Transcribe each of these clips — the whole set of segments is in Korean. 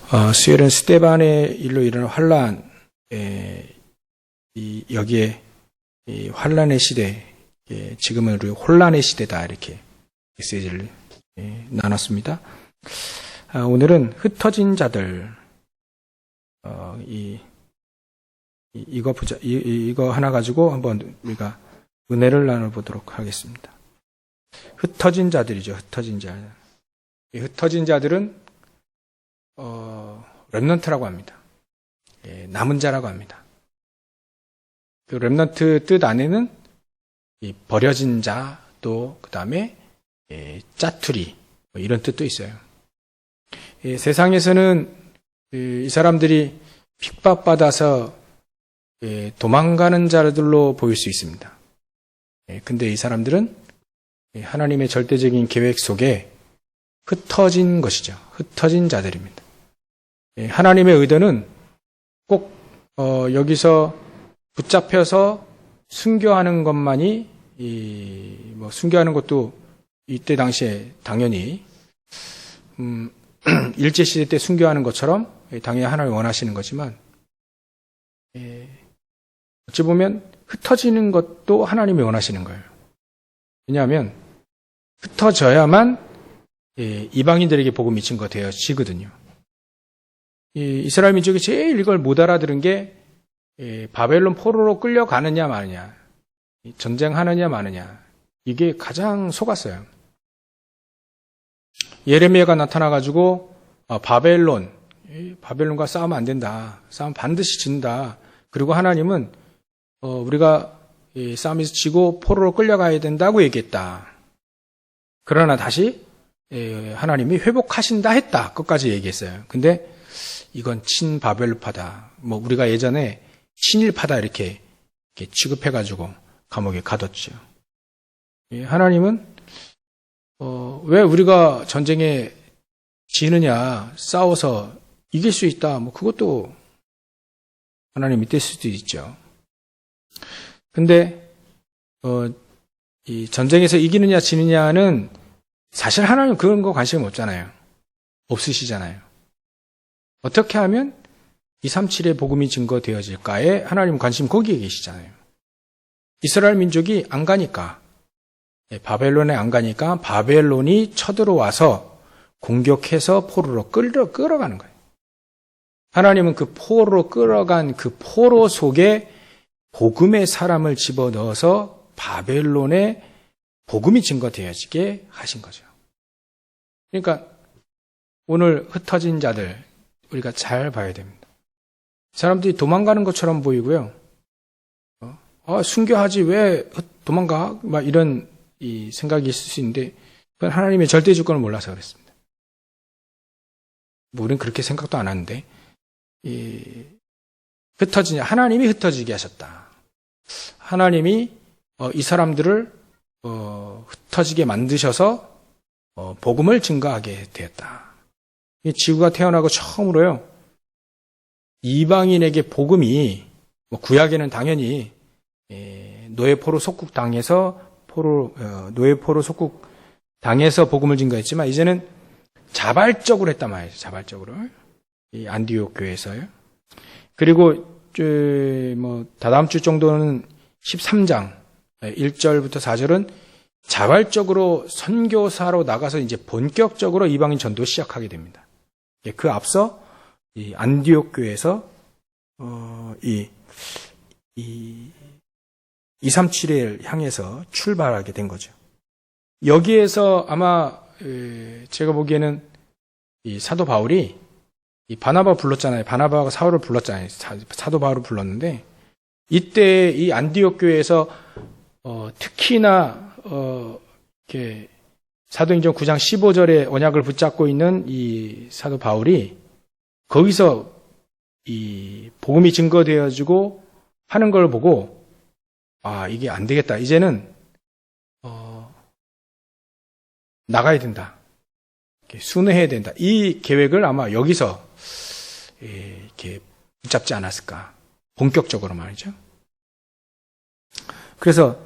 수엘은 스데반의 일로 일어난 환란, 여기에 이 환란의 시대, 지금은 우리 혼란의 시대다 이렇게 메시지를 나눴습니다. 오늘은 흩어진 자들, 이거 하나 가지고 한번 우리가 은혜를 나눠보도록 하겠습니다. 흩어진 자들이죠. 흩어진 자들. 이 흩어진 자들은 렘넌트라고 합니다. 남은 자라고 합니다. 그 렘넌트 뜻 안에는 이 버려진 자, 또 그 다음에 짜투리 이런 뜻도 있어요. 세상에서는 이 사람들이 핍박받아서 도망가는 자들로 보일 수 있습니다. 근데 이 사람들은 하나님의 절대적인 계획 속에 흩어진 것이죠. 흩어진 자들입니다. 하나님의 의도는 꼭 여기서 붙잡혀서 순교하는 것만이 순교하는 것도 이때 당시에 당연히 일제시대 때 순교하는 것처럼 당연히 하나님이 원하시는 거지만 어찌 보면 흩어지는 것도 하나님이 원하시는 거예요. 왜냐하면 흩어져야만 이방인들에게 복음이 증거되어지거든요. 이스라엘 민족이 제일 이걸 못 알아들은 게 바벨론 포로로 끌려가느냐 마느냐, 전쟁하느냐 마느냐, 이게 가장 속았어요. 예레미야가 나타나가지고 바벨론과 싸우면 안 된다, 싸우면 반드시 진다. 그리고 하나님은 우리가 싸움에서 지고 포로로 끌려가야 된다고 얘기했다. 그러나 다시 하나님이 회복하신다 했다. 끝까지 얘기했어요. 근데 이건 친바벨파다. 우리가 예전에 친일파다 이렇게 취급해가지고 감옥에 가뒀죠. 하나님은 왜 우리가 전쟁에 지느냐, 싸워서 이길 수 있다. 그것도 하나님 믿을 수도 있죠. 근데 이 전쟁에서 이기느냐 지느냐는 사실 하나님 그런 거 관심 없잖아요. 없으시잖아요. 어떻게 하면 237의 복음이 증거되어질까에 하나님 관심 거기에 계시잖아요. 이스라엘 민족이 안 가니까, 바벨론에 안 가니까 바벨론이 쳐들어와서 공격해서 포로로 끌어가는 거예요. 하나님은 그 포로로 끌어간 그 포로 속에 복음의 사람을 집어넣어서 바벨론에 복음이 증거되어지게 하신 거죠. 그러니까 오늘 흩어진 자들 우리가 잘 봐야 됩니다. 사람들이 도망가는 것처럼 보이고요. 순교하지 왜 도망가? 이런 이 생각이 있을 수 있는데 그건 하나님의 절대 주권을 몰라서 그랬습니다. 우리는 그렇게 생각도 안 하는데 하나님이 흩어지게 하셨다. 하나님이 이 사람들을 흩어지게 만드셔서 복음을 증거하게 되었다. 지구가 태어나고 처음으로요. 이방인에게 복음이 구약에는 당연히 노예포로 속국 당해서 노예포로 속국 당해서 복음을 증거했지만 이제는 자발적으로 했단 말이죠. 자발적으로 이 안디옥 교회에서요. 그리고 다다음 주 정도는 13장 1절부터 4절은 자발적으로 선교사로 나가서 이제 본격적으로 이방인 전도 시작하게 됩니다. 그 앞서 이 안디옥 교회에서 237을 향해서 출발하게 된 거죠. 여기에서 아마 제가 보기에는 이 사도 바울이 이 바나바 불렀잖아요. 바나바가 사울을 불렀잖아요. 사도 바울을 불렀는데 이때 이 안디옥 교회에서 특히나 이렇게 사도행전 9장 15절에 언약을 붙잡고 있는 이 사도 바울이 거기서 이 복음이 증거되어지고 하는 걸 보고 이게 안 되겠다. 이제는 나가야 된다. 순회해야 된다. 이 계획을 아마 여기서 이렇게 붙잡지 않았을까. 본격적으로 말이죠. 그래서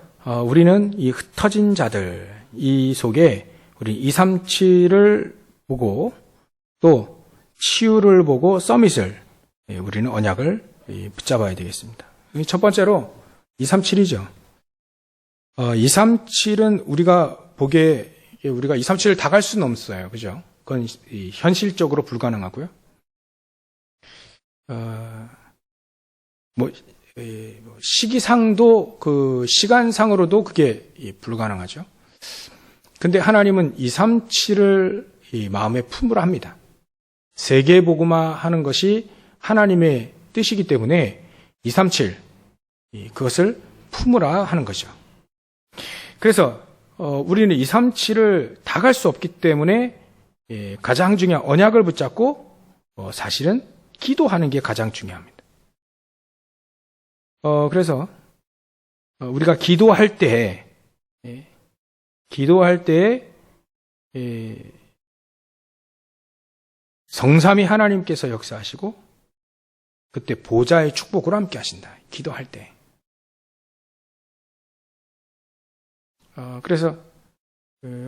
우리는 이 흩어진 자들 이 속에 우리 237을 보고 또 치유를 보고 서밋을 우리는 언약을 붙잡아야 되겠습니다. 첫 번째로 237이죠. 237은 우리가 보기에 우리가 237을 다 갈 수는 없어요. 그죠? 그건 현실적으로 불가능하고요. 시기상도 그 시간상으로도 그게 불가능하죠. 근데 하나님은 237을 마음에 품으라 합니다. 세계복음화 하는 것이 하나님의 뜻이기 때문에 237 그것을 품으라 하는 거죠. 그래서 우리는 237을 다 갈 수 없기 때문에 가장 중요한 언약을 붙잡고 사실은 기도하는 게 가장 중요합니다. 그래서 우리가 기도할 때 성삼위 하나님께서 역사하시고 그때 보좌의 축복으로 함께 하신다. 기도할 때. 그래서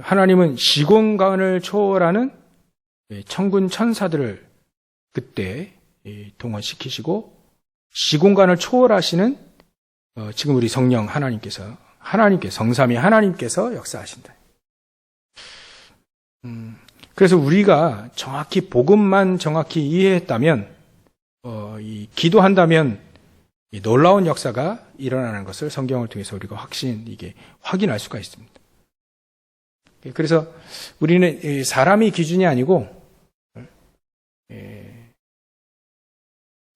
하나님은 시공간을 초월하는 천군 천사들을 그때 동원시키시고 시공간을 초월하시는 지금 우리 성령 하나님께서 성삼위 하나님께서 역사하신다. 그래서 우리가 정확히 복음만 정확히 이해했다면 기도한다면 놀라운 역사가 일어나는 것을 성경을 통해서 우리가 확인할 수가 있습니다. 그래서 우리는 사람이 기준이 아니고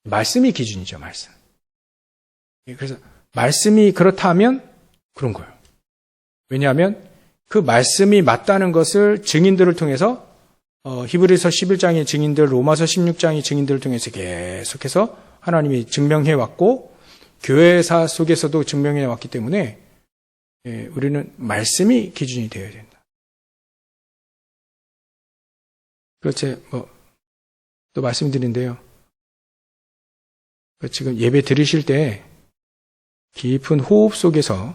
말씀이 기준이죠. 말씀. 그래서 말씀이 그렇다면 그런 거예요. 왜냐하면 그 말씀이 맞다는 것을 증인들을 통해서 히브리서 11장의 증인들, 로마서 16장의 증인들을 통해서 계속해서 하나님이 증명해 왔고 교회사 속에서도 증명해 왔기 때문에 우리는 말씀이 기준이 되어야 된다. 그렇지, 또 말씀드린데요. 지금 예배 드리실 때 깊은 호흡 속에서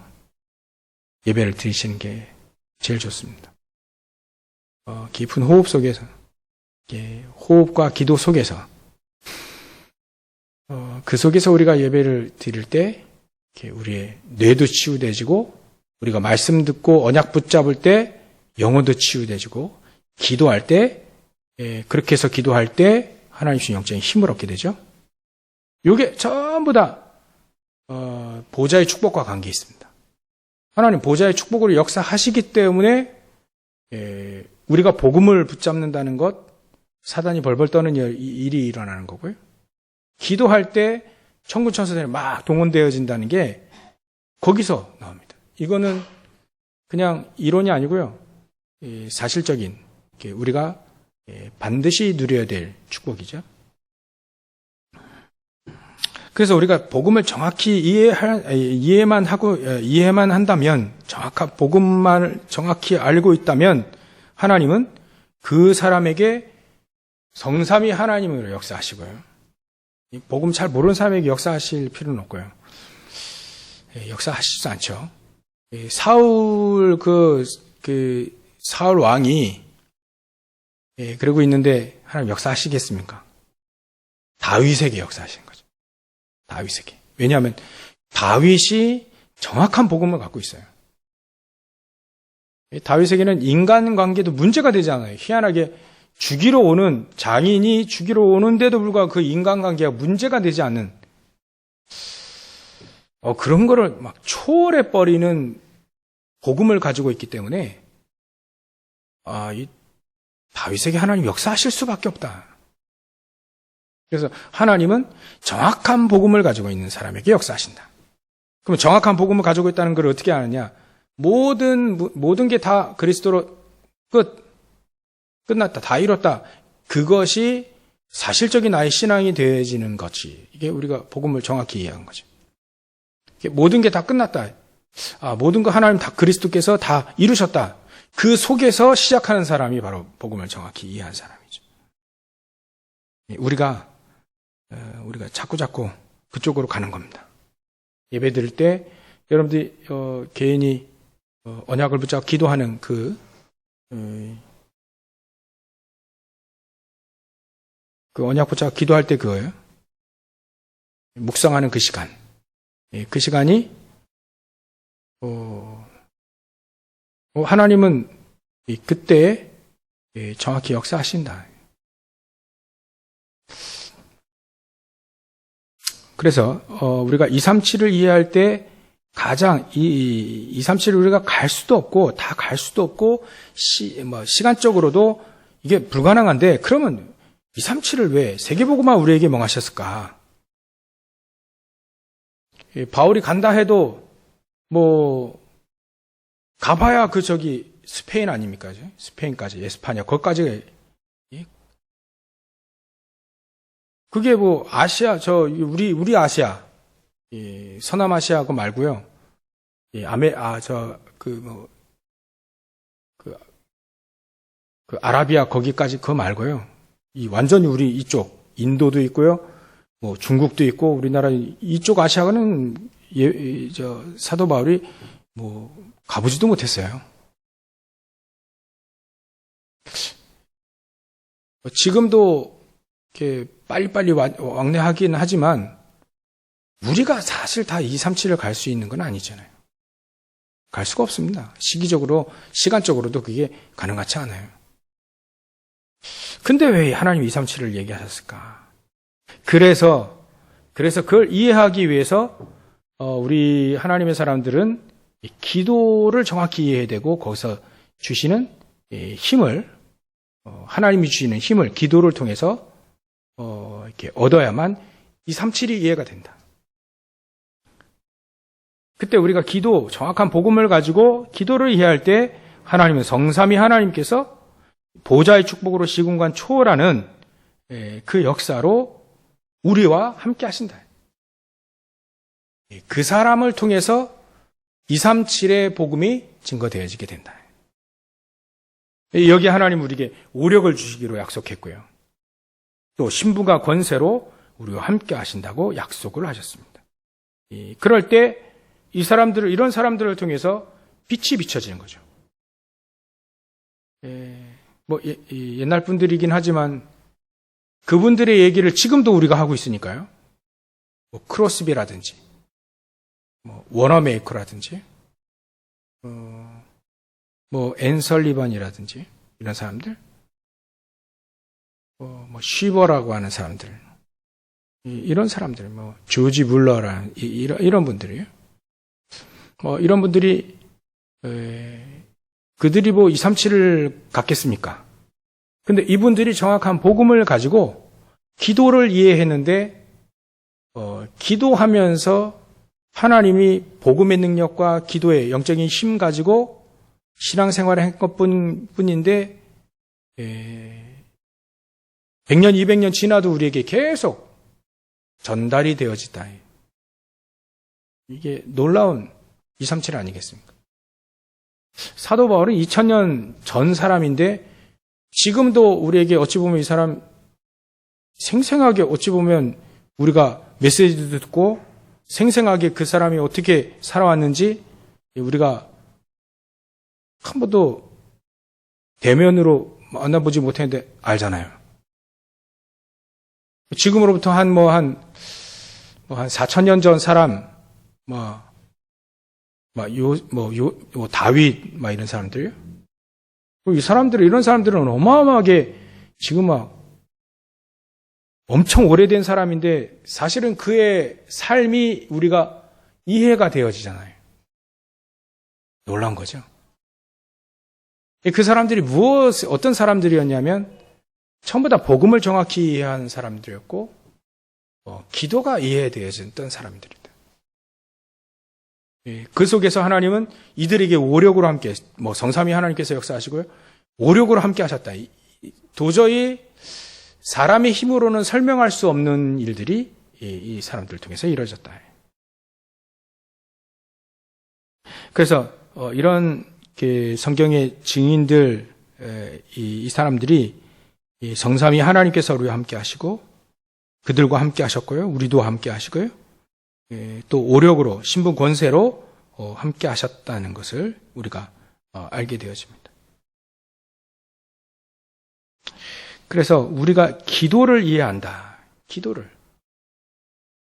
예배를 드리시는 게 제일 좋습니다. 깊은 호흡 속에서, 호흡과 기도 속에서, 그 속에서 우리가 예배를 드릴 때, 우리의 뇌도 치유되지고, 우리가 말씀 듣고 언약 붙잡을 때, 영혼도 치유되지고, 기도할 때, 그렇게 해서 기도할 때, 하나님 주신 영적인 힘을 얻게 되죠. 요게 전부 다, 보좌의 축복과 관계 있습니다. 하나님 보좌의 축복으로 역사하시기 때문에, 우리가 복음을 붙잡는다는 것, 사단이 벌벌 떠는 일이 일어나는 거고요. 기도할 때 천군 천사들이 막 동원되어진다는 게 거기서 나옵니다. 이거는 그냥 이론이 아니고요. 사실적인 우리가 반드시 누려야 될 축복이죠. 그래서 우리가 복음을 정확히 이해만 한다면, 정확한 복음만 정확히 알고 있다면, 하나님은 그 사람에게 성삼위 하나님으로 역사하시고요. 복음 잘 모르는 사람에게 역사하실 필요는 없고요. 역사하시지 않죠. 사울 왕이 그러고 있는데 하나님 역사하시겠습니까? 다윗에게 역사하시는 거죠. 다윗에게. 왜냐하면 다윗이 정확한 복음을 갖고 있어요. 다윗에게는 인간관계도 문제가 되지 않아요. 희한하게 장인이 죽이러 오는데도 불구하고 그 인간관계가 문제가 되지 않는 그런 거를 막 초월해버리는 복음을 가지고 있기 때문에 이 다윗에게 하나님 역사하실 수밖에 없다. 그래서 하나님은 정확한 복음을 가지고 있는 사람에게 역사하신다. 그럼 정확한 복음을 가지고 있다는 걸 어떻게 아느냐? 모든 게 다 그리스도로 끝났다. 다 이뤘다. 그것이 사실적인 나의 신앙이 되어지는 것이 이게 우리가 복음을 정확히 이해한 거죠. 모든 게 다 끝났다. 모든 거 하나님 다 그리스도께서 다 이루셨다. 그 속에서 시작하는 사람이 바로 복음을 정확히 이해한 사람이죠. 우리가 자꾸 그쪽으로 가는 겁니다. 예배 드릴 때 여러분들이 개인이 언약을 붙잡고 기도하는 그 언약 붙잡고 기도할 때 그거예요. 묵상하는 그 시간. 그 시간이 하나님은 그때 정확히 역사하신다. 그래서 우리가 237을 이해할 때 가장 237을 우리가 갈 수도 없고 다 갈 수도 없고 시간적으로도 이게 불가능한데 그러면 237을 왜 세계복음만 우리에게 명하셨을까? 바울이 간다 해도 가봐야 스페인 아닙니까? 스페인까지 에스파냐 거기까지 그게 아시아 우리 아시아 서남아시아 그 말고요. 아라비아 거기까지 그거 말고요. 완전히 우리 이쪽 인도도 있고요. 중국도 있고 우리나라 이쪽 아시아는 사도 바울이 가보지도 못했어요. 지금도 이렇게 빨리빨리 왕래하긴 하지만 우리가 사실 다 237을 갈 수 있는 건 아니잖아요. 갈 수가 없습니다. 시기적으로, 시간적으로도 그게 가능하지 않아요. 근데 왜 하나님 237을 얘기하셨을까? 그래서 그걸 이해하기 위해서 우리 하나님의 사람들은 기도를 정확히 이해해야 되고 거기서 주시는 힘을 하나님이 주시는 힘을 기도를 통해서 이렇게 얻어야만 237이 이해가 된다. 그때 우리가 정확한 복음을 가지고 기도를 이해할 때 하나님은 성삼위 하나님께서 보좌의 축복으로 시공간 초월하는 그 역사로 우리와 함께 하신다. 그 사람을 통해서 237의 복음이 증거되어지게 된다. 여기 하나님 우리에게 오력을 주시기로 약속했고요. 또 신부가 권세로 우리와 함께 하신다고 약속을 하셨습니다. 그럴 때 이런 사람들을 통해서 빛이 비춰지는 거죠. 옛날 분들이긴 하지만 그분들의 얘기를 지금도 우리가 하고 있으니까요. 크로스비라든지, 워너메이커라든지, 앤 설리번이라든지, 이런 사람들, 쉬버라고 하는 사람들, 이런 사람들, 조지 물러라는, 이런 분들이에요. 이런 분들이, 그들이 237을 갖겠습니까? 근데 이분들이 정확한 복음을 가지고 기도를 이해했는데, 기도하면서 하나님이 복음의 능력과 기도의 영적인 힘 가지고 신앙생활을 한 것뿐인데, 100년, 200년 지나도 우리에게 계속 전달이 되어지다. 이게 놀라운 237 아니겠습니까? 사도 바울은 2000년 전 사람인데 지금도 우리에게 어찌 보면 이 사람 생생하게 어찌 보면 우리가 메시지도 듣고 생생하게 그 사람이 어떻게 살아왔는지 우리가 한 번도 대면으로 만나보지 못했는데 알잖아요. 지금으로부터 한 4,000년 전 사람, 다윗, 이런 사람들이요. 이런 사람들은 어마어마하게 지금 엄청 오래된 사람인데 사실은 그의 삶이 우리가 이해가 되어지잖아요. 놀라운 거죠. 그 사람들이 어떤 사람들이었냐면 전부 다 복음을 정확히 이해한 사람들이었고 기도가 이해되어졌던 사람들이다. 그 속에서 하나님은 이들에게 오력으로 함께 성삼위 하나님께서 역사하시고요. 오력으로 함께 하셨다. 도저히 사람의 힘으로는 설명할 수 없는 일들이 이 사람들을 통해서 이루어졌다. 그래서 이런 성경의 증인들 이 사람들이 성삼위 하나님께서 우리와 함께 하시고 그들과 함께 하셨고요. 우리도 함께 하시고요. 또 오력으로 신분 권세로 함께 하셨다는 것을 우리가 알게 되어집니다. 그래서 우리가 기도를 이해한다. 기도를.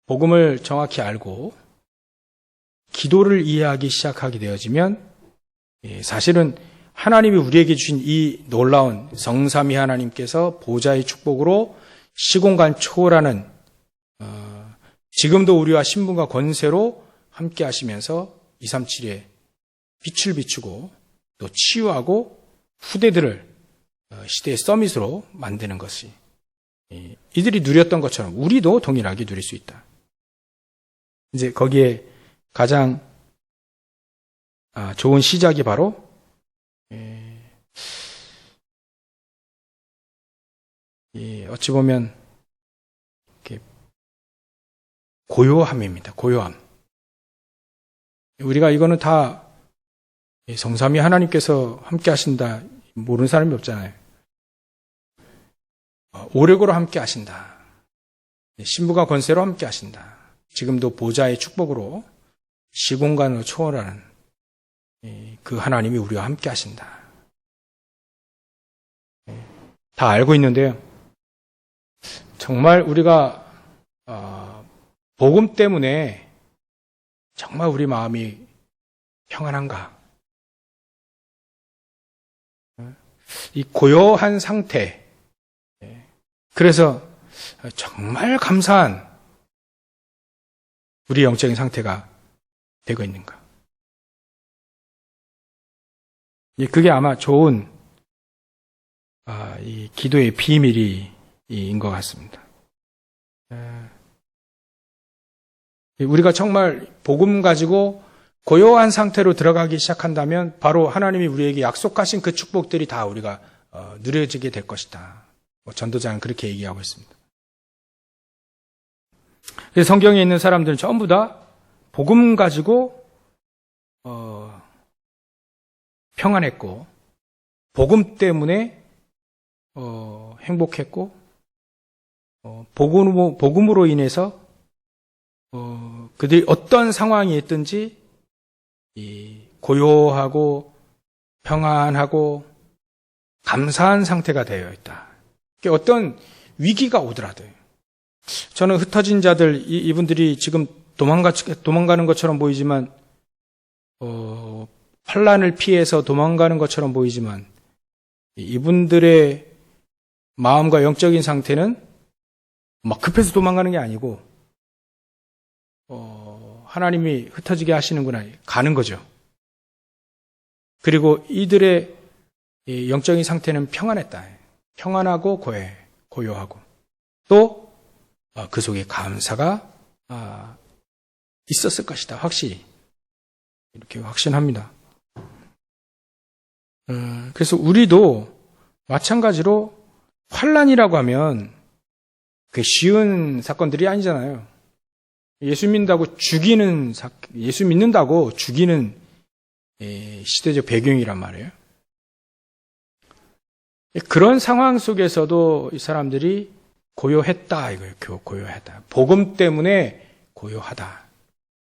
복음을 정확히 알고 기도를 이해하기 시작하게 되어지면 사실은 하나님이 우리에게 주신 이 놀라운 성삼위 하나님께서 보좌의 축복으로 시공간 초월하는 지금도 우리와 신분과 권세로 함께 하시면서 237에 빛을 비추고 또 치유하고 후대들을 시대의 서밋으로 만드는 것이 이들이 누렸던 것처럼 우리도 동일하게 누릴 수 있다. 이제 거기에 가장 좋은 시작이 바로 어찌 보면 고요함입니다. 고요함. 우리가 이거는 다 성삼위 하나님께서 함께 하신다. 모르는 사람이 없잖아요. 오력으로 함께 하신다. 신부가 권세로 함께 하신다. 지금도 보좌의 축복으로 시공간을 초월하는 그 하나님이 우리와 함께 하신다. 다 알고 있는데요. 정말 우리가 복음 때문에 정말 우리 마음이 평안한가? 이 고요한 상태. 그래서 정말 감사한 우리 영적인 상태가 되고 있는가? 그게 아마 좋은 이 기도의 비밀인 것 같습니다. 우리가 정말 복음 가지고 고요한 상태로 들어가기 시작한다면 바로 하나님이 우리에게 약속하신 그 축복들이 다 우리가 누려지게 될 것이다. 전도자는 그렇게 얘기하고 있습니다. 성경에 있는 사람들은 전부 다 복음 가지고 평안했고 복음 때문에 행복했고 복음으로 인해서 그들이 어떤 상황이 있든지 고요하고 평안하고 감사한 상태가 되어 있다. 어떤 위기가 오더라도 저는 흩어진 자들 이분들이 지금 도망가는 것처럼 보이지만 환난을 피해서 도망가는 것처럼 보이지만 이분들의 마음과 영적인 상태는 막 급해서 도망가는 게 아니고 하나님이 흩어지게 하시는구나 가는 거죠. 그리고 이들의 영적인 상태는 평안했다. 평안하고 고요하고 또 그 속에 감사가 있었을 것이다. 확실히 이렇게 확신합니다. 그래서 우리도 마찬가지로 환난이라고 하면 그 쉬운 사건들이 아니잖아요. 예수 믿는다고 죽이는 시대적 배경이란 말이에요. 그런 상황 속에서도 이 사람들이 고요했다 이거예요. 고요하다. 복음 때문에 고요하다.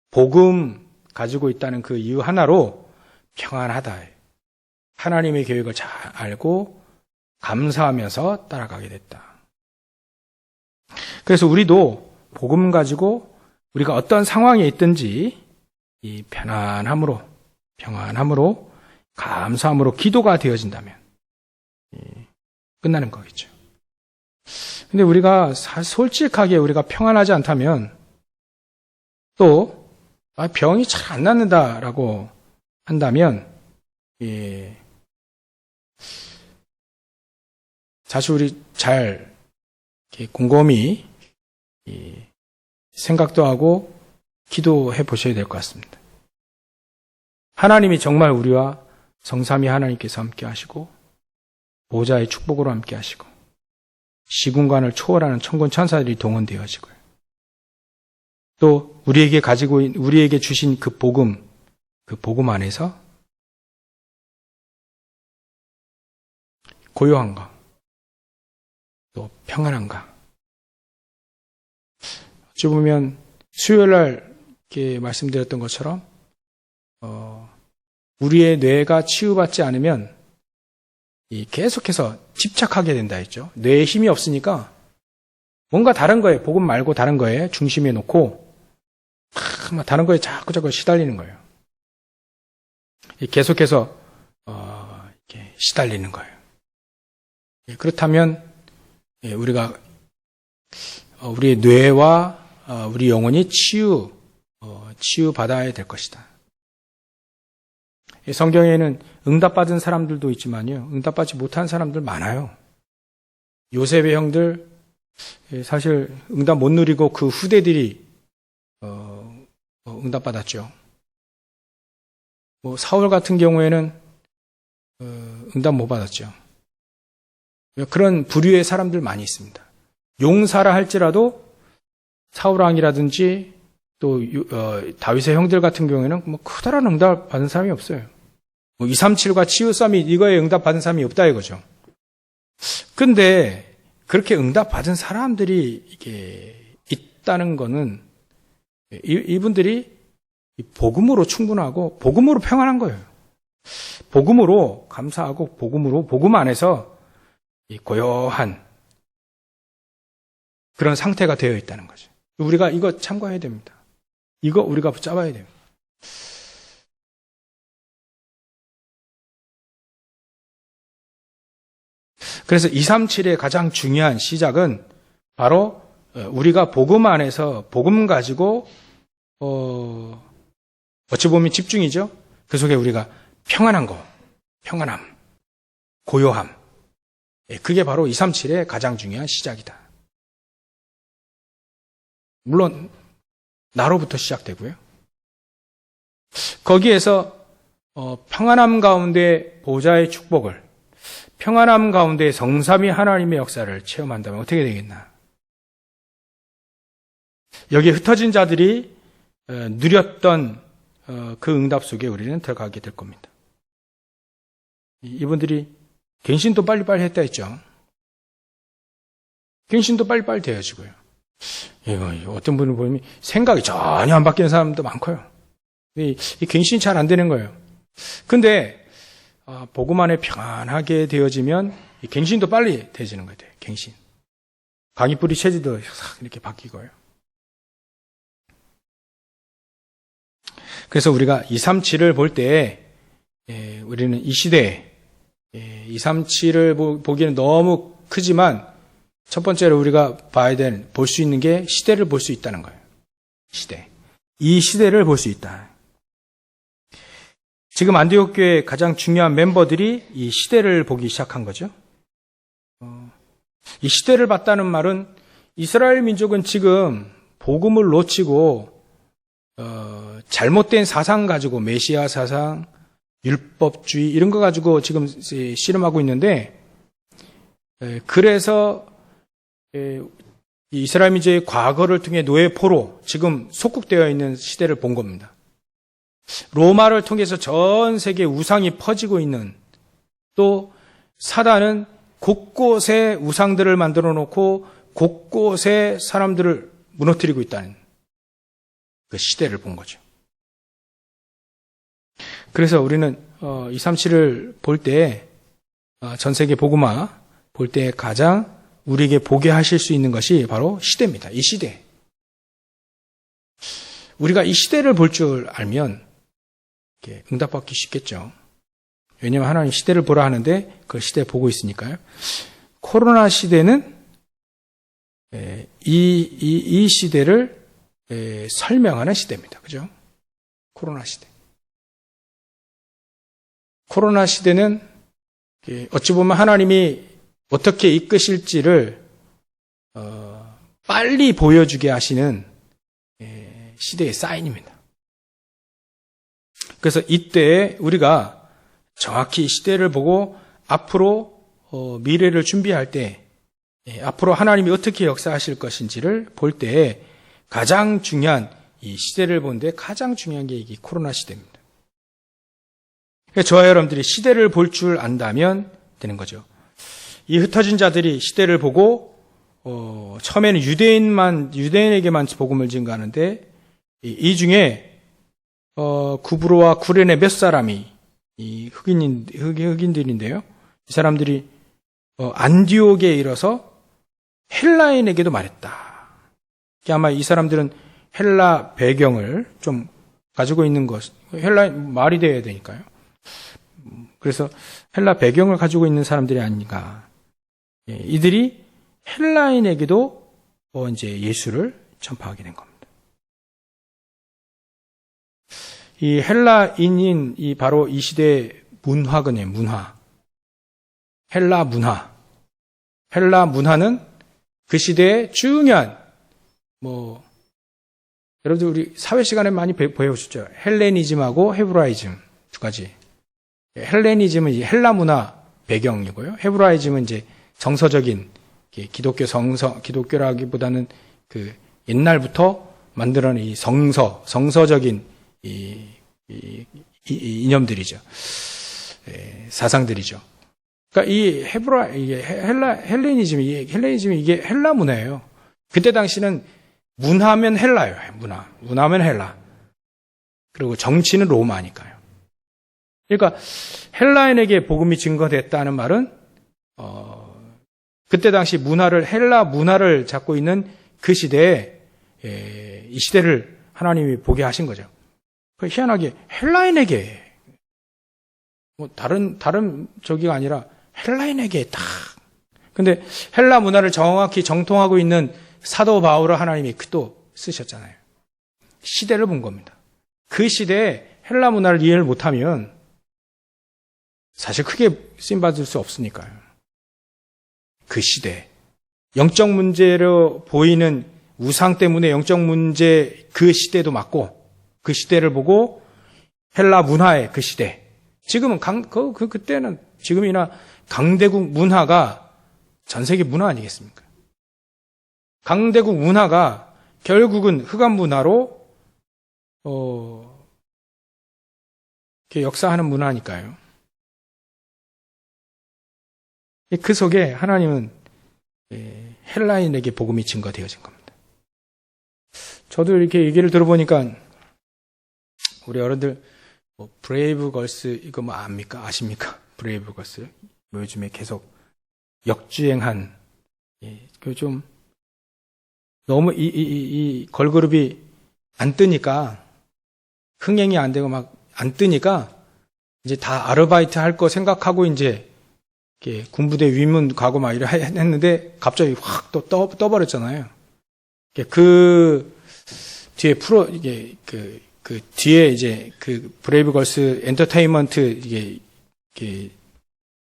복음 가지고 있다는 그 이유 하나로 평안하다. 하나님의 계획을 잘 알고 감사하면서 따라가게 됐다. 그래서 우리도 복음 가지고 우리가 어떤 상황에 있든지 이 평안함으로 감사함으로 기도가 되어진다면 끝나는 거겠죠. 근데 우리가 솔직하게 우리가 평안하지 않다면 또 병이 잘 안 낫는다라고 한다면 사실 우리 잘 곰곰이 생각도 하고 기도해 보셔야 될 것 같습니다. 하나님이 정말 우리와 성삼위 하나님께서 함께 하시고 보좌의 축복으로 함께 하시고 시공간을 초월하는 천군 천사들이 동원되어지고요. 또 우리에게 주신 그 복음 안에서 고요한가 또 평안한가. 어찌 보면 수요일날 이렇게 말씀드렸던 것처럼 우리의 뇌가 치유받지 않으면 계속해서 집착하게 된다 했죠. 뇌에 힘이 없으니까 뭔가 다른 거에, 복음 말고 다른 거에 중심에 놓고 다른 거에 자꾸자꾸 시달리는 거예요. 계속해서 이렇게 시달리는 거예요. 그렇다면 우리가 우리의 뇌와 우리 영혼이 치유받아야 될 것이다. 성경에는 응답받은 사람들도 있지만요, 응답받지 못한 사람들 많아요. 요셉의 형들 사실 응답 못 누리고 그 후대들이 응답받았죠. 사울 같은 경우에는 응답 못 받았죠. 그런 부류의 사람들 많이 있습니다. 용사라 할지라도 사울왕이라든지 또 다윗의 형들 같은 경우에는 커다란 응답 받은 사람이 없어요. 237과 치유싸움이 이거에 응답 받은 사람이 없다 이거죠. 근데 그렇게 응답 받은 사람들이 이게 있다는 거는 이분들이 복음으로 충분하고 복음으로 평안한 거예요. 복음으로 감사하고 복음 안에서 고요한 그런 상태가 되어 있다는 거죠. 우리가 이거 참고해야 됩니다. 이거 우리가 붙잡아야 됩니다. 그래서 237의 가장 중요한 시작은 바로 우리가 복음 안에서 복음 가지고 어찌 보면 집중이죠. 그 속에 우리가 평안한 거, 평안함, 고요함. 그게 바로 237의 가장 중요한 시작이다. 물론 나로부터 시작되고요. 거기에서 평안함 가운데 보좌의 축복을, 평안함 가운데 성삼위 하나님의 역사를 체험한다면 어떻게 되겠나? 여기에 흩어진 자들이 누렸던 그 응답 속에 우리는 들어가게 될 겁니다. 이분들이 갱신도 빨리빨리 했다 했죠. 갱신도 빨리빨리 되어지고요. 어떤 분을 보면 생각이 전혀 안 바뀌는 사람도 많고요. 이 갱신이 잘 안 되는 거예요. 근데 복음 안에 평안하게 되어지면 이 갱신도 빨리 되어지는 거예요. 갱신. 강이뿌리 체질도 이렇게 바뀌고요. 그래서 우리가 237을 볼 때 우리는 이 시대에 237을 보기에는 너무 크지만 첫 번째로 우리가 볼 수 있는 게 시대를 볼 수 있다는 거예요. 시대. 이 시대를 볼 수 있다. 지금 안디옥 교회의 가장 중요한 멤버들이 이 시대를 보기 시작한 거죠. 이 시대를 봤다는 말은 이스라엘 민족은 지금 복음을 놓치고 잘못된 사상 가지고 메시아 사상, 율법주의 이런 거 가지고 지금 씨름하고 있는데 그래서 이스라엘 민족의 과거를 통해 노예포로 지금 속국되어 있는 시대를 본 겁니다. 로마를 통해서 전 세계 우상이 퍼지고 있는, 또 사단은 곳곳에 우상들을 만들어 놓고 곳곳에 사람들을 무너뜨리고 있다는 그 시대를 본 거죠. 그래서 우리는 237을 볼 때, 전 세계 복음화 볼 때 가장 우리에게 보게 하실 수 있는 것이 바로 시대입니다. 이 시대. 우리가 이 시대를 볼 줄 알면 응답받기 쉽겠죠. 왜냐하면 하나님 시대를 보라 하는데 그 시대 보고 있으니까요. 코로나 시대는 이 시대를 설명하는 시대입니다. 그죠? 코로나 시대. 코로나 시대는 어찌 보면 하나님이 어떻게 이끄실지를 빨리 보여주게 하시는 시대의 사인입니다. 그래서 이때 우리가 정확히 시대를 보고 앞으로 미래를 준비할 때 앞으로 하나님이 어떻게 역사하실 것인지를 볼 때 가장 중요한 이 시대를 보는데 가장 중요한 게 이 코로나 시대입니다. 저와 여러분들이 시대를 볼 줄 안다면 되는 거죠. 이 흩어진 자들이 시대를 보고 처음에는 유대인에게만 복음을 증거하는데 이 중에 구브로와 구레네 몇 사람이 이 흑인들인데요. 이 사람들이 안디옥에 이르러서 헬라인에게도 말했다. 아마 이 사람들은 헬라 배경을 좀 가지고 있는 것, 헬라인 말이 되어야 되니까요. 그래서 헬라 배경을 가지고 있는 사람들이 아닌가. 이들이 헬라인에게도 이제 예수를 전파하게 된 겁니다. 이 헬라인인 이 바로 이 시대의 문화거든요. 문화. 헬라 문화. 헬라 문화는 그 시대의 중요한 여러분들 우리 사회 시간에 많이 배우셨죠. 헬레니즘하고 헤브라이즘 두 가지. 헬레니즘은 이제 헬라 문화 배경이고요. 헤브라이즘은 이제 정서적인 기독교라기보다는 그 옛날부터 만들어낸 이 성서적인 이념들이죠. 사상들이죠. 그러니까 헬레니즘이 이게 헬라 문화예요. 그때 당시는 문화면 헬라예요. 문화면 헬라. 그리고 정치는 로마니까요. 그러니까 헬라인에게 복음이 증거됐다는 말은 그때 당시 헬라 문화를 잡고 있는 그 시대에 이 시대를 하나님이 보게 하신 거죠. 희한하게 헬라인에게 다른 저기가 아니라 헬라인에게 딱. 근데 헬라 문화를 정확히 정통하고 있는 사도 바울을 하나님이 또 쓰셨잖아요. 시대를 본 겁니다. 그 시대에 헬라 문화를 이해를 못하면 사실 크게 쓰임받을 수 없으니까요. 그 시대. 영적 문제로 보이는 우상 때문에 영적 문제 그 시대도 맞고 그 시대를 보고 헬라 문화의 그 시대. 지금은 그때는 지금이나 강대국 문화가 전 세계 문화 아니겠습니까? 강대국 문화가 결국은 흑암 문화로 이렇게 역사하는 문화니까요. 그 속에 하나님은 헬라인에게 복음이 증거되어진 겁니다. 저도 이렇게 얘기를 들어보니까 우리 어른들 브레이브 걸스 이거 압니까? 아십니까? 브레이브 걸스 요즘에 계속 역주행한 그 좀 너무 이 걸그룹이 안 뜨니까 흥행이 안 되고 막 안 뜨니까 이제 다 아르바이트 할 거 생각하고 이제 군부대 위문 가고 막 이래 했는데 갑자기 확 또 떠버렸잖아요. 그 뒤에 그 뒤에 이제 그 브레이브 걸스 엔터테인먼트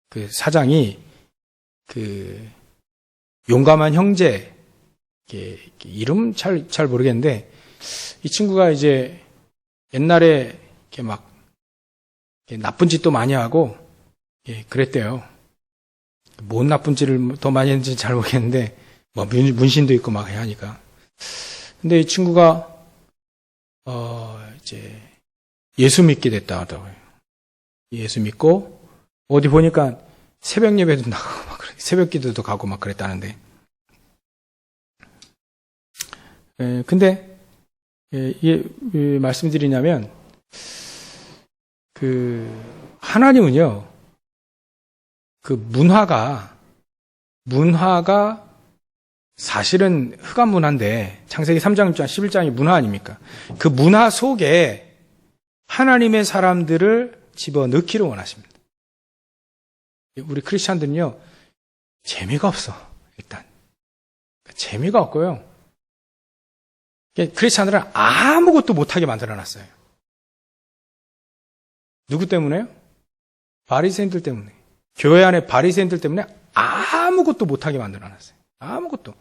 그 사장이 그 용감한 형제 이름 잘 모르겠는데 이 친구가 이제 옛날에 이렇게 막 나쁜 짓도 많이 하고 그랬대요. 뭔 나쁜 짓을 더 많이 했는지 잘 모르겠는데 문신도 있고 막 해야 하니까. 근데 이 친구가 이제 예수 믿게 됐다 하더라고요. 예수 믿고 어디 보니까 새벽 예배도 나가고 막 새벽 기도도 가고 막 그랬다는데. 근데 말씀드리냐면 그 하나님은요. 그 문화가 사실은 흑암 문화인데 창세기 3장 11장이 문화 아닙니까? 그 문화 속에 하나님의 사람들을 집어넣기를 원하십니다. 우리 크리스찬들은요. 재미가 없어. 일단. 재미가 없고요. 크리스찬들은 아무것도 못하게 만들어놨어요. 누구 때문에요? 바리새인들 때문에. 교회 안에 바리새인들 때문에 아무것도 못하게 만들어놨어요. 아무것도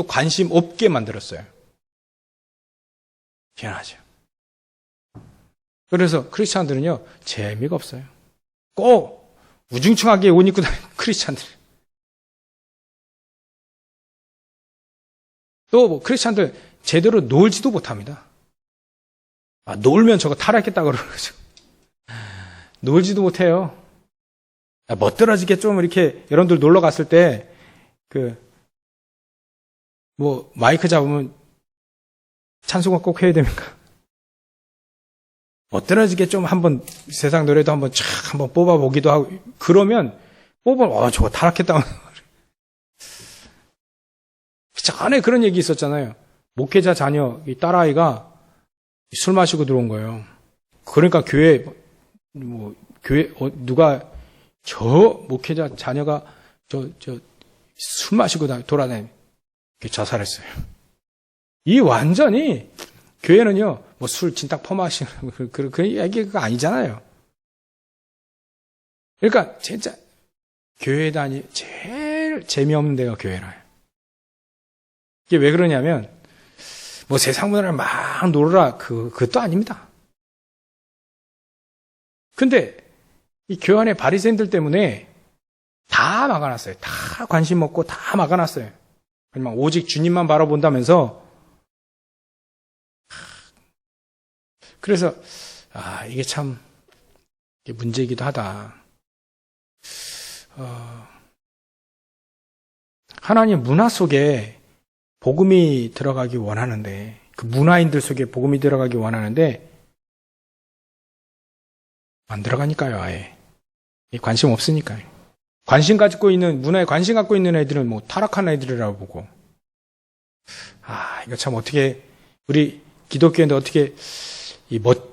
관심 없게 만들었어요. 희한하죠. 그래서 크리스찬들은요 재미가 없어요. 꼭 우중충하게 옷 입고 다니는 크리스찬들. 또 크리스찬들 제대로 놀지도 못합니다. 놀면 저거 타락했다 그러는 거죠. 놀지도 못해요. 멋들어지게 좀 이렇게 여러분들 놀러 갔을 때 마이크 잡으면 찬송가 꼭 해야 됩니까? 멋들어지게 좀 한번 세상 노래도 한번 뽑아보기도 하고 그러면 뽑으면, 저거 타락했다. 전에 그런 얘기 있었잖아요. 목회자 자녀, 이 딸아이가 술 마시고 들어온 거예요. 그러니까 교회, 누가, 목회자 자녀가, 술 마시고 돌아다니, 자살했어요. 이 완전히, 교회는요, 술 진딱 퍼마시는, 그 얘기가 아니잖아요. 그러니까, 진짜, 교회 제일 재미없는 데가 교회라요. 이게 왜 그러냐면, 세상 문화를 막 놀아라, 그것도 아닙니다. 근데, 이 교회 안에 바리새인들 때문에 다 막아놨어요. 다 관심 먹고 다 막아놨어요. 그냥 오직 주님만 바라본다면서. 그래서, 이게 참, 이게 문제이기도 하다. 하나님 문화 속에 복음이 들어가기 원하는데, 그 문화인들 속에 복음이 들어가기 원하는데, 안 들어가니까요, 아예. 관심 없으니까요. 문화에 관심 갖고 있는 애들은 타락한 애들이라고 보고. 이거 참 어떻게, 우리 기독교인들 어떻게,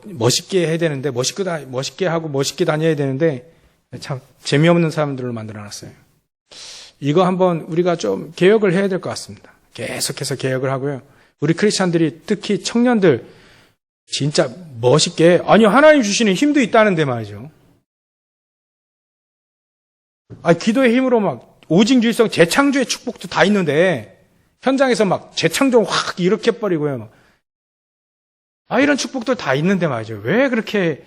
멋있게 해야 되는데, 멋있게 하고 멋있게 다녀야 되는데, 참 재미없는 사람들로 만들어놨어요. 이거 한번 우리가 좀 개혁을 해야 될 것 같습니다. 계속해서 개혁을 하고요. 우리 크리스찬들이 특히 청년들 진짜 멋있게 하나님 주시는 힘도 있다는데 말이죠. 기도의 힘으로 오직주의성 재창조의 축복도 다 있는데 현장에서 재창조 확 일으켜버리고요. 이런 축복도 다 있는데 말이죠. 왜 그렇게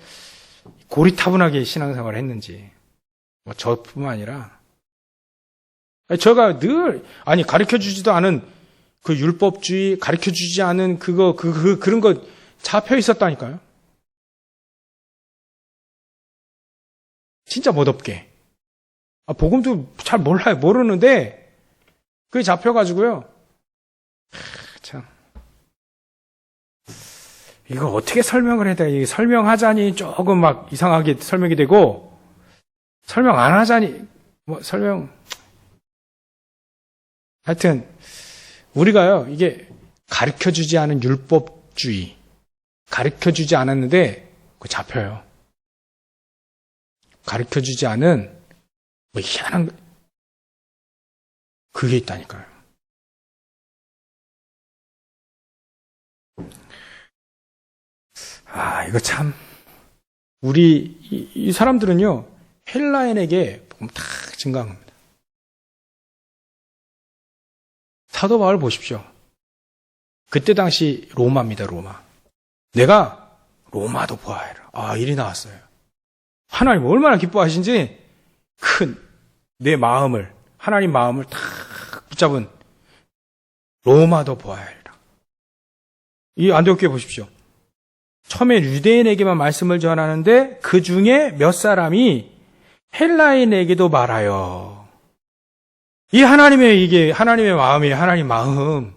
고리타분하게 신앙생활을 했는지. 저뿐만 아니라 제가 늘 가르쳐주지도 않은 그 율법주의, 가르쳐주지 않은 그런 거 잡혀 있었다니까요. 진짜 멋없게. 복음도 잘 모르는데 그게 잡혀가지고요. 참. 이거 어떻게 설명을 해야 돼? 설명하자니 조금 이상하게 설명이 되고, 설명 안 하자니, 하여튼, 우리가요, 이게 가르쳐주지 않은 율법주의, 가르쳐주지 않았는데, 그거 잡혀요. 가르쳐주지 않은, 희한한, 그게 있다니까요. 이거 참, 이 사람들은요, 헬라인에게 복음 다 증가한 겁니다. 사도 바울 보십시오. 그때 당시 로마입니다, 로마. 내가 로마도 보아해라. 일이 나왔어요. 하나님 얼마나 기뻐하신지 내 마음을, 하나님 마음을 탁 붙잡은 로마도 보아해라. 이 안디옥 교회 보십시오. 처음에 유대인에게만 말씀을 전하는데 그 중에 몇 사람이 헬라인에게도 말하여. 이게 하나님의 마음이에요. 하나님 마음.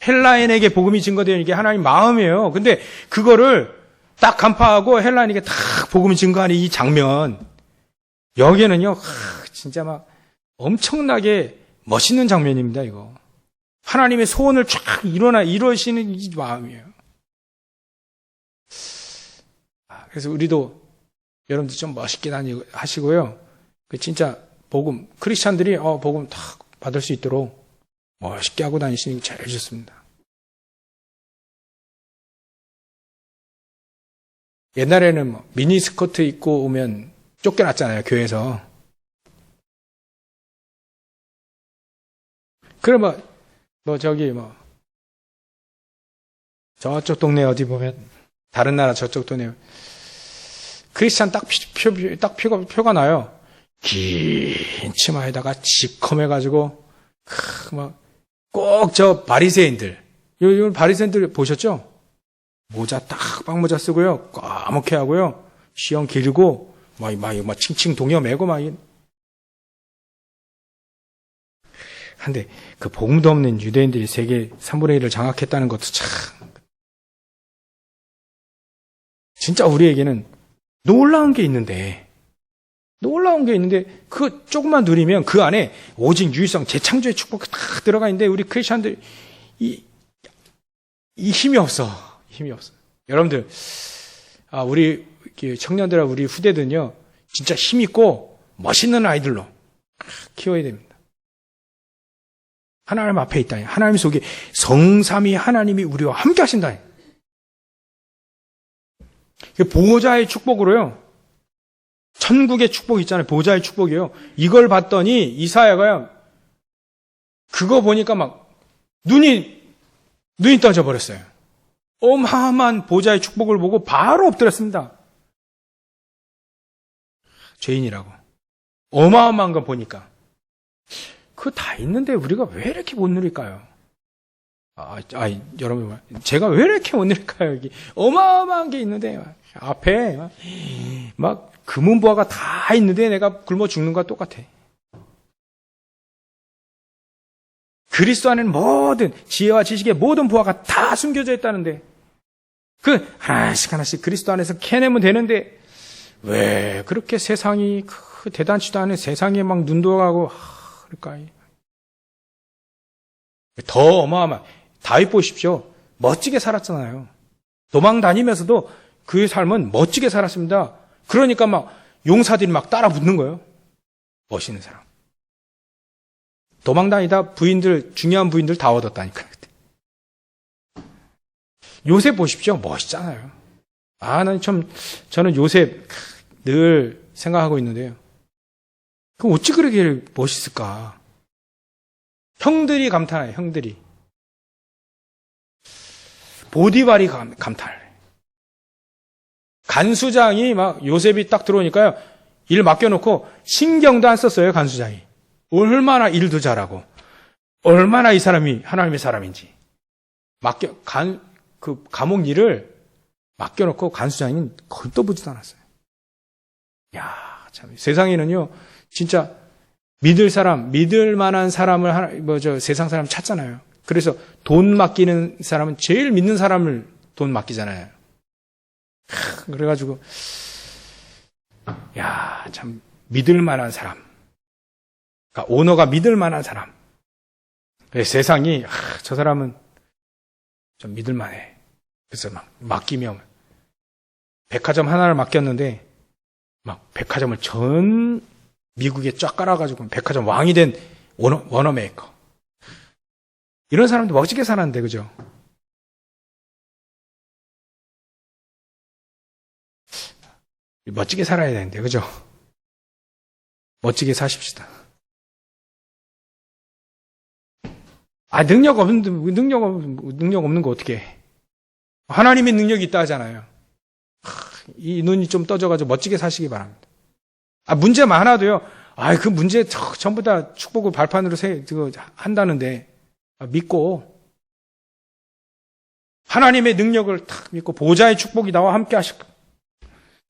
헬라인에게 복음이 증거되는 게 하나님 마음이에요. 근데 그거를 딱 간파하고 헬라인에게 딱 복음이 증거하는 이 장면. 여기에는요, 진짜 엄청나게 멋있는 장면입니다, 이거. 하나님의 소원을 쫙 이루시는 이 마음이에요. 그래서 우리도 여러분들 좀 멋있게 하시고요. 진짜 복음, 크리스찬들이 복음 다 받을 수 있도록 멋있게 하고 다니시는 게 제일 좋습니다. 옛날에는 미니스커트 입고 오면 쫓겨났잖아요, 교회에서. 그러면 저쪽 동네 어디 보면 다른 나라 저쪽 동네 크리스찬 딱 표가 나요. 긴 치마에다가 지컴해가지고 꼭 저 바리새인들, 요 바리새인들 보셨죠? 모자 딱 빵모자 쓰고요, 까맣게 하고요, 시험 길고 막 칭칭 동여 매고 한데 그 복음도 없는 유대인들이 세계 3분의 1을 장악했다는 것도 참 진짜 우리에게는 놀라운 게 있는데 놀라운 게 있는데 그 조금만 누리면 그 안에 오직 유일성 재창조의 축복이 다 들어가 있는데 우리 크리스천들 이 힘이 없어. 힘이 없어. 여러분들 우리 청년들과 우리 후대들은요 진짜 힘 있고 멋있는 아이들로 키워야 됩니다. 하나님 앞에 있다니. 하나님 속에 성삼위 하나님이 우리와 함께 하신다니. 보호자의 축복으로요. 천국의 축복 있잖아요. 보호자의 축복이요. 이걸 봤더니 이사야가요. 그거 보니까 막 눈이 떠져 버렸어요. 어마어마한 보호자의 축복을 보고 바로 엎드렸습니다. 죄인이라고. 어마어마한 거 보니까. 그거 다 있는데 우리가 왜 이렇게 못 누릴까요? 여러분, 제가 왜 이렇게 못 누릴까요? 여기 어마어마한 게 있는데 앞에 막 금은보화가 다 있는데 내가 굶어 죽는 거와 똑같아. 그리스도 안에는 모든 지혜와 지식의 모든 보화가 다 숨겨져 있다는데 그 하나씩 그리스도 안에서 캐내면 되는데 왜 그렇게 세상이 대단치도 않은 세상에 막 눈도가고 그럴까? 더 어마어마. 다윗 보십시오. 멋지게 살았잖아요. 도망 다니면서도 그의 삶은 멋지게 살았습니다. 그러니까 막 용사들이 막 따라 붙는 거예요. 멋있는 사람. 도망 다니다 중요한 부인들 다 얻었다니까요. 요셉 보십시오. 멋있잖아요. 저는 요셉 늘 생각하고 있는데요. 그 어찌 그렇게 멋있을까? 형들이 감탄해요. 형들이. 보디발이 감탄을 해요. 간수장이 막 요셉이 딱 들어오니까요. 일 맡겨놓고 신경도 안 썼어요. 간수장이. 얼마나 일도 잘하고 얼마나 이 사람이 하나님의 사람인지. 그 감옥 일을 맡겨놓고 간수장이 걷어보지도 않았어요. 야, 참 세상에는요. 진짜 믿을 만한 사람을 세상 사람 찾잖아요. 그래서 돈 맡기는 사람은 제일 믿는 사람을 돈 맡기잖아요. 그래가지고 참 믿을 만한 사람. 그러니까 오너가 믿을 만한 사람. 세상이 저 사람은 좀 믿을 만해. 그래서 막 맡기면 백화점 하나를 맡겼는데 막 백화점을 전 미국에 쫙 깔아가지고 백화점 왕이 된 워너메이커. 이런 사람도 멋지게 살았는데, 그죠? 멋지게 살아야 되는데, 그죠? 멋지게 사십시다. 능력 없는 거 어떻게 해? 하나님의 능력이 있다 하잖아요. 이 눈이 좀 떠져가지고 멋지게 사시기 바랍니다. 문제 많아도요. 그 문제 전부 다 축복을 발판으로 한다는데 믿고 하나님의 능력을 탁 믿고 보좌의 축복이 나와 함께 하실까.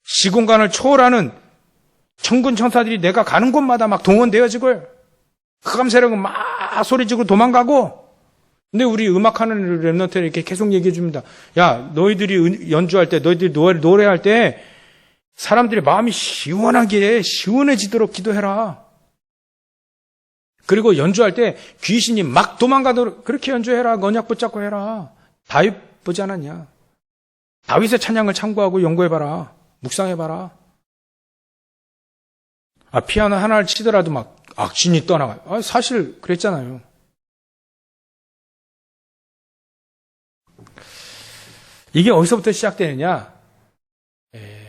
시공간을 초월하는 천군 천사들이 내가 가는 곳마다 막 동원되어지고 흑암세력은 막 소리지고 도망가고. 근데 우리 음악하는 랩런트는 이렇게 계속 얘기해 줍니다. 야, 너희들이 연주할 때, 너희들이 노래할 때 사람들의 마음이 시원해지도록 기도해라. 그리고 연주할 때 귀신이 막 도망가도록 그렇게 연주해라. 언약 붙잡고 해라. 다윗 보지 않았냐? 다윗의 찬양을 참고하고 연구해봐라. 묵상해봐라. 피아노 하나를 치더라도 막 악신이 떠나가요. 사실 그랬잖아요. 이게 어디서부터 시작되느냐?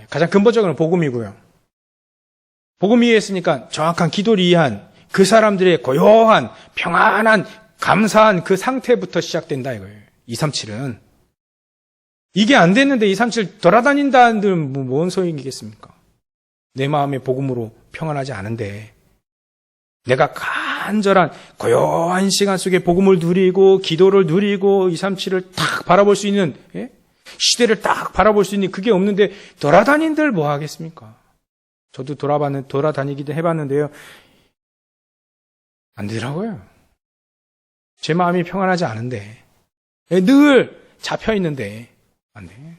가장 근본적으로는 복음이고요. 복음 이해했으니까 정확한 기도를 이해한 그 사람들의 고요한, 평안한, 감사한 그 상태부터 시작된다 이거예요. 237은. 이게 안 됐는데 237 돌아다닌다는 뭔 소용이겠습니까? 내 마음의 복음으로 평안하지 않은데 내가 간절한 고요한 시간 속에 복음을 누리고 기도를 누리고 237을 딱 바라볼 수 있는 시대를 딱 바라볼 수 있는 그게 없는데 돌아다닌들 뭐 하겠습니까? 저도 돌아다니기도 해봤는데요. 안 되더라고요. 제 마음이 평안하지 않은데 늘 잡혀있는데 안 돼.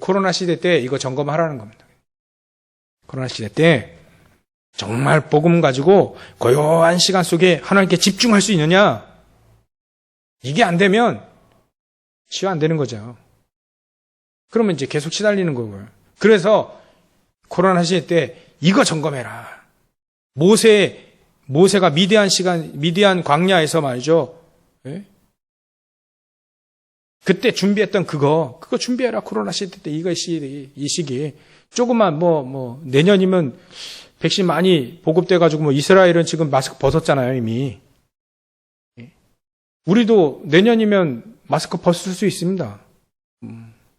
코로나 시대 때 이거 점검하라는 겁니다. 코로나 시대 때 정말 복음 가지고 고요한 시간 속에 하나님께 집중할 수 있느냐? 이게 안 되면 치유 안 되는 거죠. 그러면 이제 계속 시달리는 거고요. 그래서 코로나 시대 때 이거 점검해라. 모세가 미디안 광야에서 말이죠. 예? 그때 준비했던 그거 준비해라. 코로나 시대 때 이 시기. 조금만 내년이면 백신 많이 보급돼가지고 이스라엘은 지금 마스크 벗었잖아요, 이미. 예? 우리도 내년이면 마스크 벗을 수 있습니다.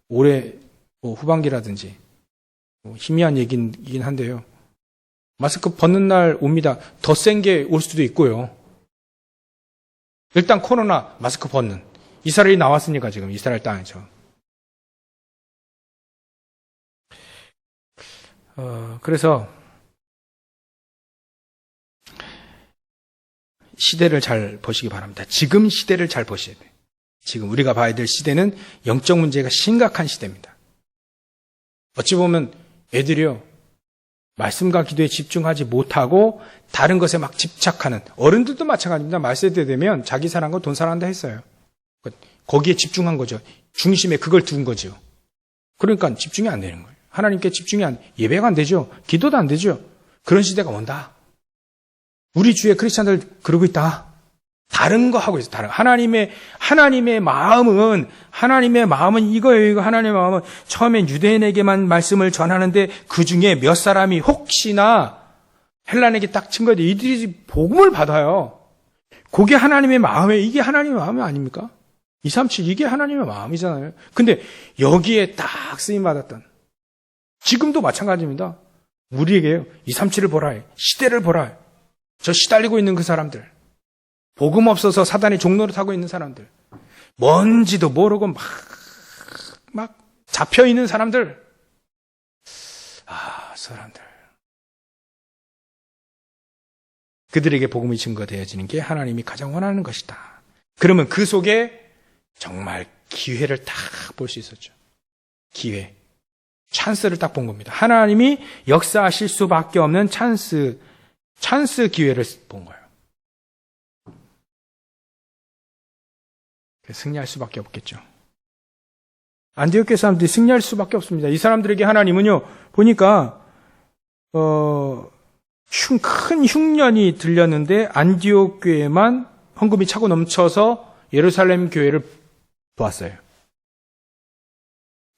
올해 후반기라든지. 희미한 얘기긴 한데요. 마스크 벗는 날 옵니다. 더 센 게 올 수도 있고요. 일단 코로나 마스크 벗는. 이스라엘이 나왔으니까 지금 이스라엘 땅이죠. 그래서 시대를 잘 보시기 바랍니다. 지금 시대를 잘 보셔야 돼요. 지금 우리가 봐야 될 시대는 영적 문제가 심각한 시대입니다. 어찌 보면 애들이요. 말씀과 기도에 집중하지 못하고 다른 것에 막 집착하는 어른들도 마찬가지입니다. 말세대 되면 자기 사랑과 돈 사랑한다 했어요. 거기에 집중한 거죠. 중심에 그걸 둔 거죠. 그러니까 집중이 안 되는 거예요. 하나님께 예배가 안 되죠. 기도도 안 되죠. 그런 시대가 온다. 우리 주위에 크리스찬들 그러고 있다. 다른 거 하고 있어요. 하나님의 마음은 이거예요. 하나님의 마음은 처음엔 유대인에게만 말씀을 전하는데 그 중에 몇 사람이 혹시나 헬란에게 딱 증거돼 이들이 복음을 받아요. 그게 하나님의 마음이에요. 이게 하나님의 마음이 아닙니까? 237 이게 하나님의 마음이잖아요. 근데 여기에 딱 쓰임 받았던 지금도 마찬가지입니다. 우리에게요. 237을 보라 해. 시대를 보라 해. 저 시달리고 있는 그 사람들. 복음 없어서 사단이 종노릇 하고 있는 사람들. 뭔지도 모르고 막 잡혀있는 사람들. 사람들. 그들에게 복음이 증거되어지는 게 하나님이 가장 원하는 것이다. 그러면 그 속에 정말 기회를 딱 볼 수 있었죠. 기회. 찬스를 딱 본 겁니다. 하나님이 역사하실 수밖에 없는 찬스 기회를 본 거예요. 승리할 수밖에 없겠죠. 안디옥 교회 사람들이 승리할 수밖에 없습니다. 이 사람들에게 하나님은요, 보니까, 큰 흉년이 들렸는데, 안디옥 교회만 헌금이 차고 넘쳐서 예루살렘 교회를 도왔어요.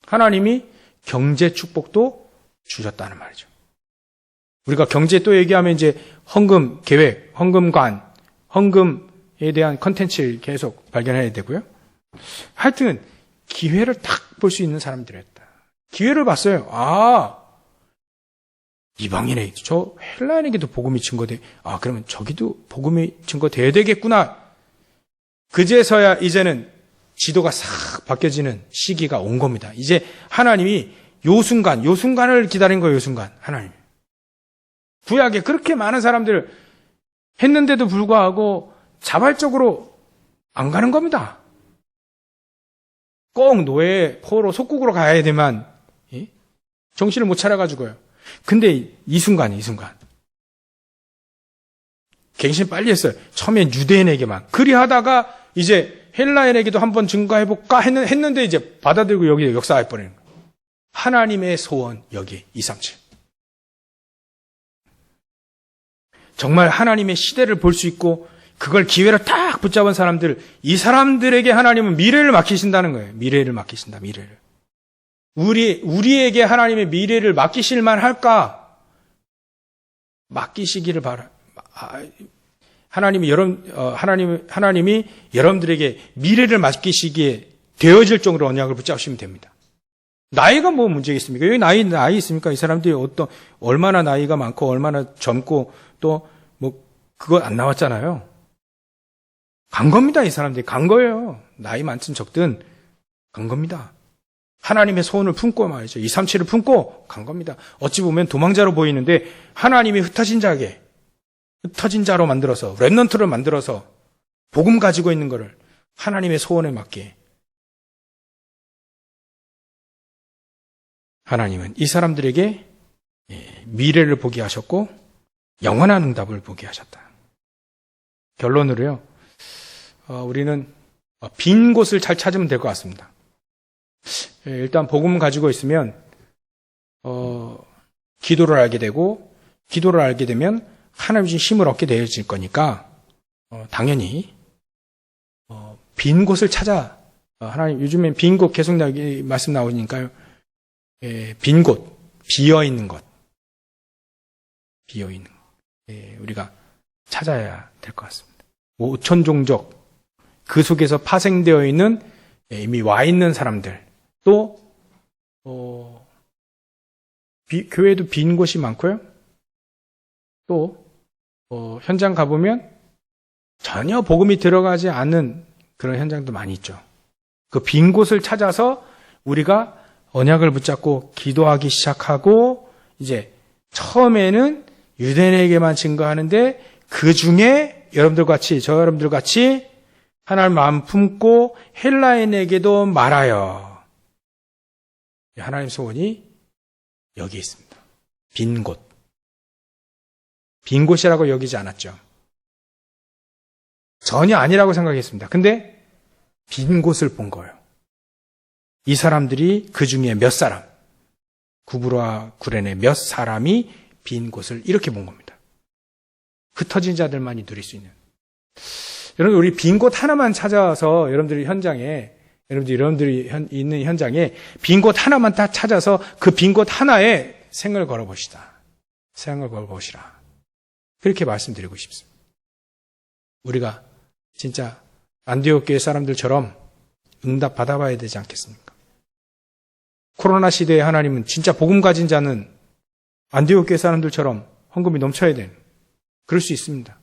하나님이 경제 축복도 주셨다는 말이죠. 우리가 경제 또 얘기하면 이제 헌금 계획, 헌금관, 헌금에 대한 컨텐츠를 계속 발견해야 되고요. 하여튼 기회를 딱 볼 수 있는 사람들이었다. 기회를 봤어요. 이방인에게, 저 헬라인에게도 복음이 증거돼. 그러면 저기도 복음이 증거돼야 되겠구나. 그제서야 이제는 지도가 싹 바뀌어지는 시기가 온 겁니다. 이제 하나님이 요순간을 기다린 거예요. 요순간 하나님. 구약에 그렇게 많은 사람들 했는데도 불구하고 자발적으로 안 가는 겁니다. 꼭 노예 포로 속국으로 가야 되만 정신을 못 차려가지고요. 근데 이 순간 갱신 빨리 했어요. 처음엔 유대인에게만 그리하다가 이제 헬라인에게도 한번 증거해볼까 했는데 이제 받아들이고 여기 역사해 버리는 거예요. 하나님의 소원 여기 237. 정말 하나님의 시대를 볼 수 있고 그걸 기회를 딱 붙잡은 사람들, 이 사람들에게 하나님은 미래를 맡기신다는 거예요. 미래를 맡기신다. 미래를. 우리에게 하나님의 미래를 맡기실 만할까? 맡기시기를 바라. 하나님이 여러분들에게 미래를 맡기시기에 되어질 정도로 언약을 붙잡으시면 됩니다. 나이가 뭐 문제겠습니까? 여기 나이 있습니까? 이 사람들이 얼마나 나이가 많고 얼마나 젊고 또 그거 안 나왔잖아요. 간 겁니다. 이 사람들이 간 거예요. 나이 많든 적든 간 겁니다. 하나님의 소원을 품고 말이죠. 237을 품고 간 겁니다. 어찌 보면 도망자로 보이는데 하나님이 흩어진 자로 만들어서 렘넌트를 만들어서 복음 가지고 있는 거를 하나님의 소원에 맞게 하나님은 이 사람들에게 미래를 보게 하셨고 영원한 응답을 보게 하셨다. 결론으로요. 우리는 빈 곳을 잘 찾으면 될 것 같습니다. 일단 복음 가지고 있으면 기도를 알게 되고 기도를 알게 되면 하나님 주신 힘을 얻게 되어질 거니까 당연히 빈 곳을 찾아 하나님 요즘엔 빈 곳 계속 말씀 나오니까요. 빈 곳, 비어 있는 것, 우리가 찾아야 될 것 같습니다. 5천 종족 그 속에서 파생되어 있는 이미 와 있는 사람들 또 교회도 빈 곳이 많고요. 또 현장 가보면 전혀 복음이 들어가지 않는 그런 현장도 많이 있죠. 그 빈 곳을 찾아서 우리가 언약을 붙잡고 기도하기 시작하고 이제 처음에는 유대인에게만 증거하는데 그 중에 여러분들 같이 저 여러분들 같이 하나님 마음 품고 헬라인에게도 말하여 하나님 소원이 여기 있습니다. 빈 곳. 빈 곳이라고 여기지 않았죠. 전혀 아니라고 생각했습니다. 근데 빈 곳을 본 거예요. 이 사람들이 그 중에 몇 사람, 구브로와 구레네 몇 사람이 빈 곳을 이렇게 본 겁니다. 흩어진 자들만이 누릴 수 있는. 여러분, 우리 빈 곳 하나만 찾아서 여러분들이 있는 현장에 빈 곳 하나만 딱 찾아서 그 빈 곳 하나에 생을 걸어보시라. 그렇게 말씀드리고 싶습니다. 우리가 진짜 안디옥 교회 사람들처럼 응답 받아봐야 되지 않겠습니까? 코로나 시대에 하나님은 진짜 복음 가진 자는 안디옥 교회 사람들처럼 헌금이 넘쳐야 되는 그럴 수 있습니다.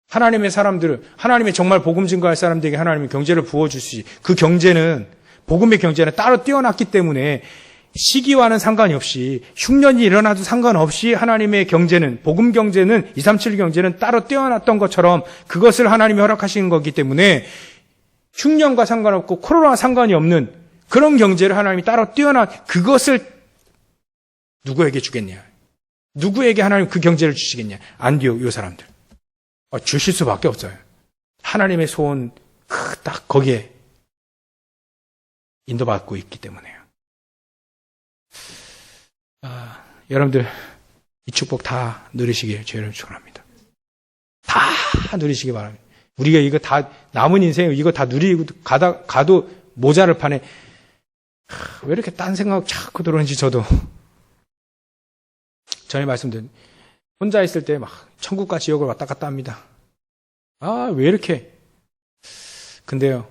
하나님의 사람들은 하나님의 정말 복음 증거할 사람들에게 하나님의 경제를 부어주시지 그 경제는 복음의 경제는 따로 띄어놨기 때문에 시기와는 상관이 없이 흉년이 일어나도 상관없이 하나님의 경제는 복음 경제는 237 경제는 따로 띄어놨던 것처럼 그것을 하나님이 허락하시는 거기 때문에 흉년과 상관없고 코로나와 상관이 없는 그런 경제를 하나님이 따로 띄어놔 그것을 누구에게 주겠냐? 누구에게 하나님 그 경제를 주시겠냐? 안디옥 이 사람들. 주실 수밖에 없어요. 하나님의 소원 딱 거기에 인도받고 있기 때문에요. 여러분들 이 축복 다 누리시길 주의를 축원합니다. 다 누리시기 바랍니다. 우리가 이거 다 남은 인생 이거 다 누리고 가도 모자를 파네. 왜 이렇게 딴 생각 자꾸 들어오는지 저도 전에 말씀드린 혼자 있을 때 막 천국과 지옥을 왔다 갔다 합니다. 왜 이렇게? 근데요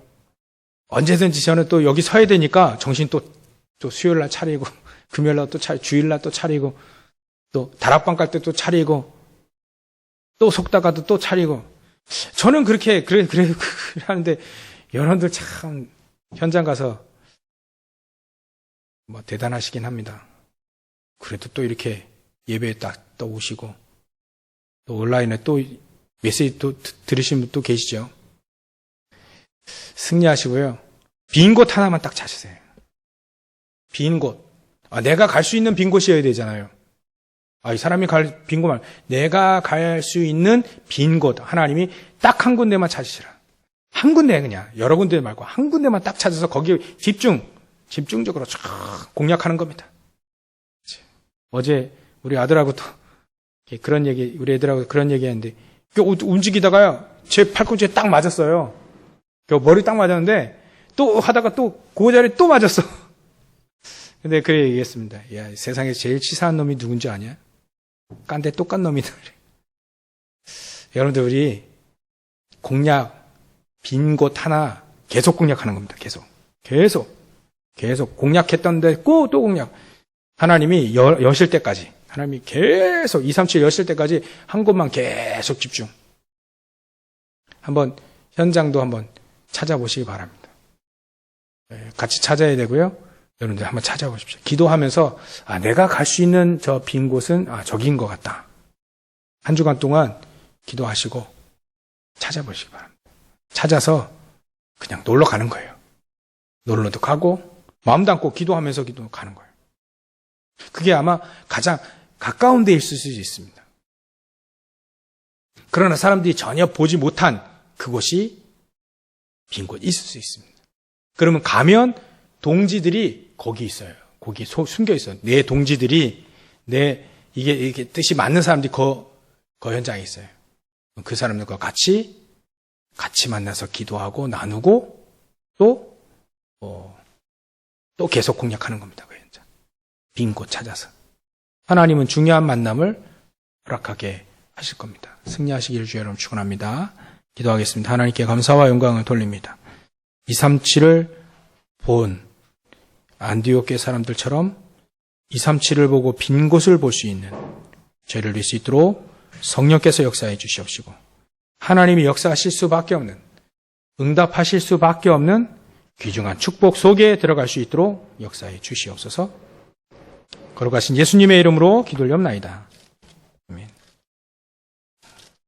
언제든지 저는 또 여기 서야 되니까 정신 또 수요일 날 차리고 금요일 날 또 차리고 주일 날 또 차리고 또 다락방 갈 때 또 차리고 또 속다가도 또 차리고 저는 그래 하는데 여러분들 참 현장 가서 뭐 대단하시긴 합니다. 그래도 또 이렇게 예배에 딱 또 오시고 또 온라인에 또 메시지 또 들으신 분 또 계시죠. 승리하시고요. 빈 곳 하나만 딱 찾으세요. 빈 곳. 내가 갈 수 있는 빈 곳이어야 되잖아요. 이 사람이 갈 빈 곳만 내가 갈 수 있는 빈 곳 하나님이 딱 한 군데만 찾으시라. 한 군데 그냥 여러 군데 말고 한 군데만 딱 찾아서 거기에 집중적으로 쫙 공략하는 겁니다. 어제 우리 아들하고 또 그런 얘기 우리 애들하고 그런 얘기했는데 움직이다가요 제 팔꿈치에 딱 맞았어요. 머리 딱 맞았는데 또 하다가 또 그 자리에 또 맞았어. 근데 그래 얘기했습니다. 야, 세상에 제일 치사한 놈이 누군지 아냐? 깐데 똑같은 놈이다. 여러분들 우리 공략 빈 곳 하나 계속 공략하는 겁니다. 계속 공략했던데 또 공략. 하나님이 여실 때까지 하나님이 계속 237 여실 때까지 한 곳만 계속 집중. 한번 현장도 한번 찾아보시기 바랍니다. 같이 찾아야 되고요. 여러분들 한번 찾아보십시오. 기도하면서 내가 갈 수 있는 저 빈 곳은 저기인 것 같다. 한 주간 동안 기도하시고 찾아보시기 바랍니다. 찾아서 그냥 놀러 가는 거예요. 놀러도 가고 마음 담고 기도하면서 가는 거예요. 그게 아마 가장 가까운 데 있을 수 있습니다. 그러나 사람들이 전혀 보지 못한 그곳이 빈 곳 있을 수 있습니다. 그러면 가면 동지들이 거기 있어요. 거기 숨겨 있어요. 내 동지들이 이게 뜻이 맞는 사람들이 그 현장에 있어요. 그 사람들과 같이 만나서 기도하고 나누고 또 계속 공략하는 겁니다. 그 현장. 빈 곳 찾아서. 하나님은 중요한 만남을 허락하게 하실 겁니다. 승리하시기를 주의 이름으로 축원합니다. 기도하겠습니다. 하나님께 감사와 영광을 돌립니다. 237을 본 안디옥 사람들처럼 237을 보고 빈 곳을 볼 수 있는 죄를 낼 수 있도록 성령께서 역사해 주시옵시고 하나님이 역사하실 수밖에 없는 응답하실 수밖에 없는 귀중한 축복 속에 들어갈 수 있도록 역사해 주시옵소서. 걸어가신 예수님의 이름으로 기도를 옵나이다.